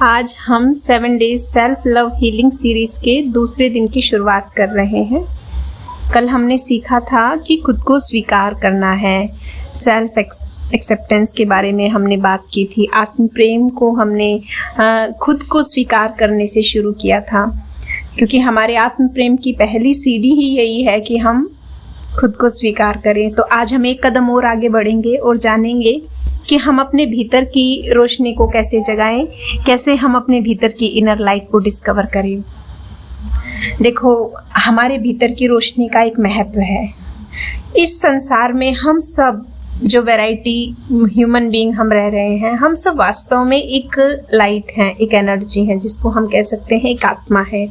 आज हम 7 days self love healing series के दूसरे दिन की शुरुआत कर रहे हैं। कल हमने सीखा था कि खुद को स्वीकार करना है। सेल्फ एक्सेप्टेंस के बारे में हमने बात की थी। आत्म प्रेम को हमने खुद को स्वीकार करने से शुरू किया था, क्योंकि हमारे आत्म प्रेम की पहली सीढ़ी ही यही है कि हम खुद को स्वीकार करें। तो आज हम एक कदम और आगे बढ़ेंगे और जानेंगे कि हम अपने भीतर की रोशनी को कैसे जगाएं, कैसे हम अपने भीतर की इनर लाइट को डिस्कवर करें। देखो, हमारे भीतर की रोशनी का एक महत्व है। इस संसार में हम सब जो वैरायटी ह्यूमन बीइंग हम रह रहे हैं, हम सब वास्तव में एक लाइट हैं, एक एनर्जी है, जिसको हम कह सकते हैं एक आत्मा है।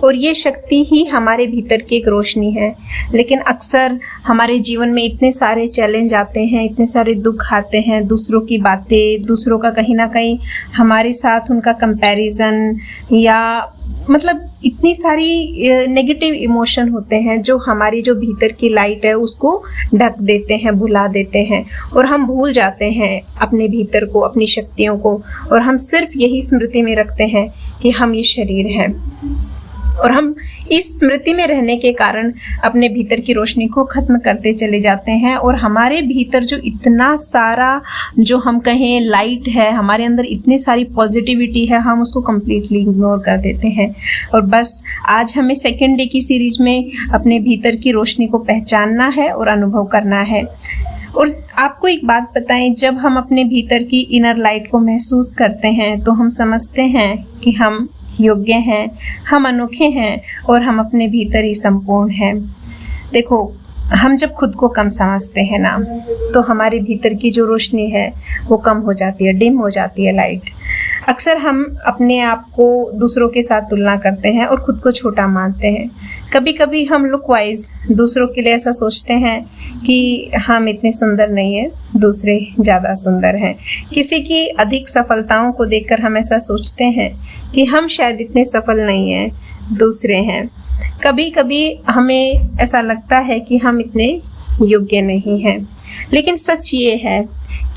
और ये शक्ति ही हमारे भीतर की एक रोशनी है। लेकिन अक्सर हमारे जीवन में इतने सारे चैलेंज आते हैं, इतने सारे दुख आते हैं, दूसरों की बातें, दूसरों का कहीं ना कहीं हमारे साथ उनका कंपैरिजन, या मतलब इतनी सारी नेगेटिव इमोशन होते हैं जो हमारी जो भीतर की लाइट है उसको ढक देते हैं, भुला देते हैं, और हम भूल जाते हैं अपने भीतर को, अपनी शक्तियों को, और हम सिर्फ यही स्मृति में रखते हैं कि हम ये शरीर हैं। और हम इस स्मृति में रहने के कारण अपने भीतर की रोशनी को ख़त्म करते चले जाते हैं, और हमारे भीतर जो इतना सारा जो हम कहें लाइट है, हमारे अंदर इतनी सारी पॉजिटिविटी है, हम उसको कम्प्लीटली इग्नोर कर देते हैं। और बस आज हमें 2nd डे की सीरीज में अपने भीतर की रोशनी को पहचानना है और अनुभव करना है। और आपको एक बात बताएं, जब हम अपने भीतर की इनर लाइट को महसूस करते हैं तो हम समझते हैं कि हम योग्य हैं, हम अनोखे हैं, और हम अपने भीतर ही संपूर्ण हैं। देखो, हम जब खुद को कम समझते हैं ना, तो हमारे भीतर की जो रोशनी है वो कम हो जाती है, डिम हो जाती है लाइट। अक्सर हम अपने आप को दूसरों के साथ तुलना करते हैं और खुद को छोटा मानते हैं। कभी कभी हम लुक वाइज दूसरों के लिए ऐसा सोचते हैं कि हम इतने सुंदर नहीं हैं, दूसरे ज़्यादा सुंदर हैं। किसी की अधिक सफलताओं को देखकर हम ऐसा सोचते हैं कि हम शायद इतने सफल नहीं हैं, दूसरे हैं। कभी कभी हमें ऐसा लगता है कि हम इतने योग्य नहीं हैं। लेकिन सच ये है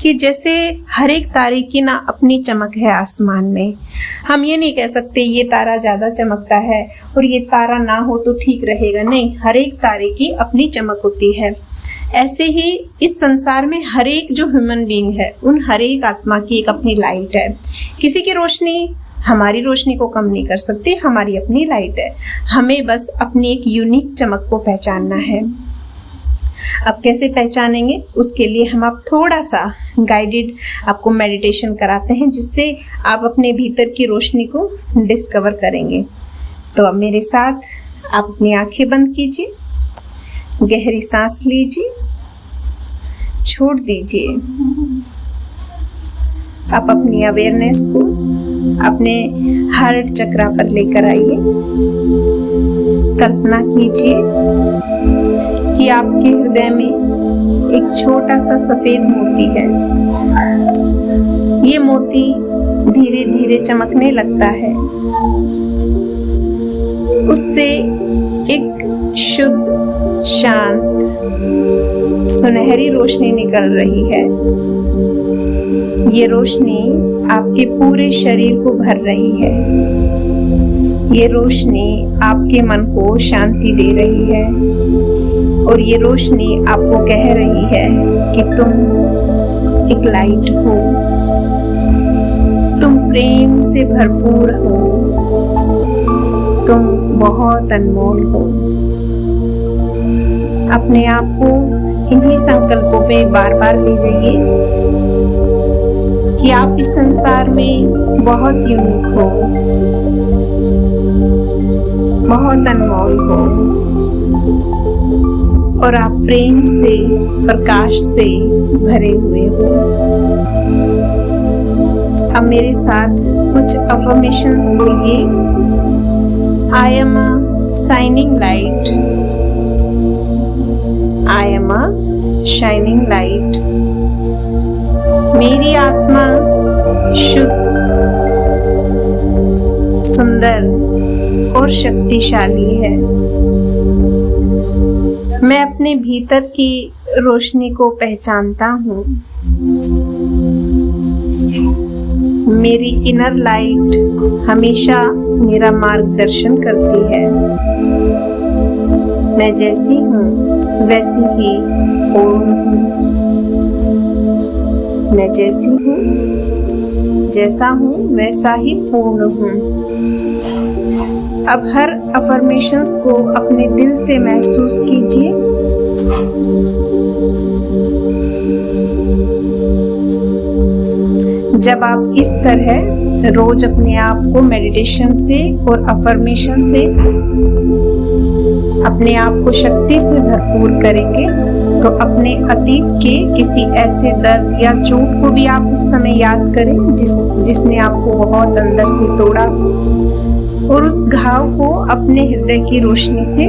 कि जैसे हर एक तारे की ना अपनी चमक है आसमान में। हम ये नहीं कह सकते ये तारा ज़्यादा चमकता है और ये तारा ना हो तो ठीक रहेगा। नहीं, हर एक तारे की अपनी चमक होती है। ऐसे ही इस संसार में हर एक जो ह्यूमन बीइंग है, उन हर एक आत्मा की एक अपनी लाइट है। किसी की रोशनी हमारी रोशनी को कम नहीं कर सकती, हमारी अपनी लाइट है। हमें बस अपनी एक यूनिक चमक को पहचानना है। अब कैसे पहचानेंगे, उसके लिए हम आप थोड़ा सा गाइडेड आपको मेडिटेशन कराते हैं, जिससे आप अपने भीतर की रोशनी को डिस्कवर करेंगे। तो अब मेरे साथ आप अपनी आंखें बंद कीजिए, गहरी सांस लीजिए, छोड़ दीजिए। आप अपनी अवेयरनेस को अपने हार्ट चक्रा पर लेकर आइए। कल्पना कीजिए कि आपके हृदय में एक छोटा सा सफेद मोती है। ये मोती धीरे धीरे चमकने लगता है। उससे एक शुद्ध, शांत, सुनहरी रोशनी निकल रही है। ये रोशनी आपके पूरे शरीर को भर रही है। ये रोशनी आपके मन को शांति दे रही है, और ये रोशनी आपको कह रही है कि तुम एक लाइट हो, तुम प्रेम से भरपूर हो, तुम बहुत अनमोल हो। अपने आप को इन्हीं संकल्पों पे बार बार ले जाइए कि आप इस संसार में बहुत यूनिक हो, बहुत अनमोल हो, और आप प्रेम से, प्रकाश से भरे हुए हो। अब मेरे साथ कुछ अफर्मेशंस बोलिए। I am a shining light. I am a shining light. मेरी आत्मा शुद्ध, सुंदर और शक्तिशाली है। मैं अपने भीतर की रोशनी को पहचानता हूँ। मेरी इनर लाइट हमेशा मेरा मार्गदर्शन करती है। मैं जैसी हूँ वैसी ही पूर्ण हूँ। मैं जैसी हूँ, जैसा हूँ वैसा ही पूर्ण हूँ। अब हर अफर्मेशंस को अपने दिल से महसूस कीजिए। जब आप इस तरह रोज अपने आप को मेडिटेशन से और अफर्मेशन से अपने आप को शक्ति से भरपूर करेंगे तो अपने अतीत के किसी ऐसे दर्द या चोट को भी आप उस समय याद करें जिसने आपको बहुत अंदर से तोड़ा, और उस घाव को अपने हृदय की रोशनी से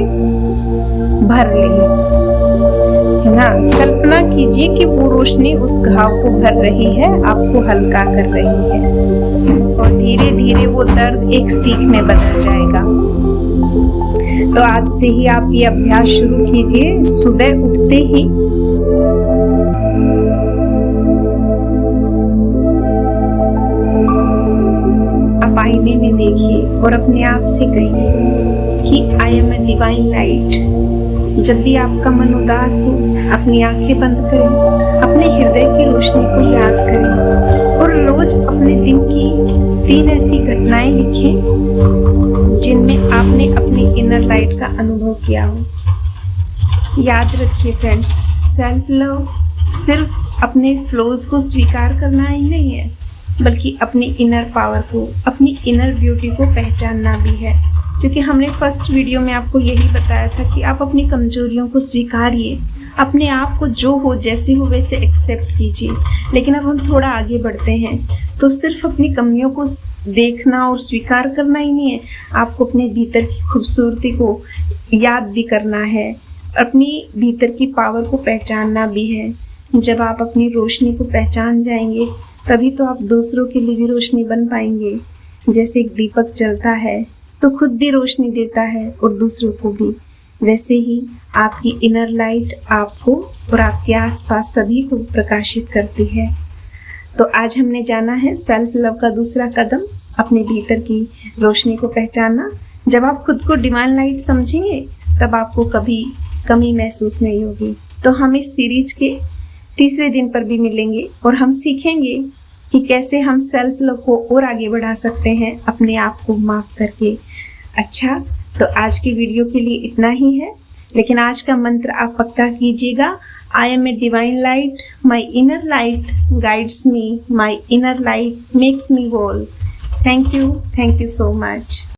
भर लें। है ना? कल्पना कीजिए कि वो रोशनी उस घाव को भर रही है, आपको हल्का कर रही है, और धीरे धीरे वो दर्द एक सीख में बदल जाएगा। तो आज से ही आप ये अभ्यास शुरू कीजिए। सुबह उठते ही आप आईने में देखिए और अपने आप से कहिए कि I am a divine light. जब भी आपका मन उदास हो, अपनी आंखें बंद करें, अपने हृदय की रोशनी को याद करें और रोज अपने दिन की 3 ऐसी घटनाएं लिखें जिनमें आपने अपनी इनर लाइट का अनुभव किया हो। याद रखिए फ्रेंड्स, सेल्फ लव सिर्फ अपने फ्लॉज को स्वीकार करना ही नहीं है, बल्कि अपनी इनर पावर को, अपनी इनर ब्यूटी को पहचानना भी है। क्योंकि हमने फर्स्ट वीडियो में आपको यही बताया था कि आप अपनी कमजोरियों को स्वीकारिए, अपने आप को जो हो जैसे हो वैसे एक्सेप्ट कीजिए। लेकिन अब हम थोड़ा आगे बढ़ते हैं, तो सिर्फ अपनी कमियों को देखना और स्वीकार करना ही नहीं है, आपको अपने भीतर की खूबसूरती को याद भी करना है, अपनी भीतर की पावर को पहचानना भी है। जब आप अपनी रोशनी को पहचान जाएंगे तभी तो आप दूसरों के लिए भी रोशनी बन पाएंगे। जैसे एक दीपक जलता है तो खुद भी रोशनी देता है और दूसरों को भी, वैसे ही आपकी इनर लाइट आपको और आपके आसपास सभी को प्रकाशित करती है। तो आज हमने जाना है सेल्फ लव का दूसरा कदम, अपने भीतर की रोशनी को पहचानना। जब आप खुद को डिवाइन लाइट समझेंगे तब आपको कभी कमी महसूस नहीं होगी। तो हम इस सीरीज के तीसरे दिन पर भी मिलेंगे और हम सीखेंगे कि कैसे हम सेल्फ लव को और आगे बढ़ा सकते हैं अपने आप को माफ करके। अच्छा, तो आज की वीडियो के लिए इतना ही है, लेकिन आज का मंत्र आप पक्का कीजिएगा। I am a divine light, my inner light guides me, my inner light makes me whole. Thank you so much.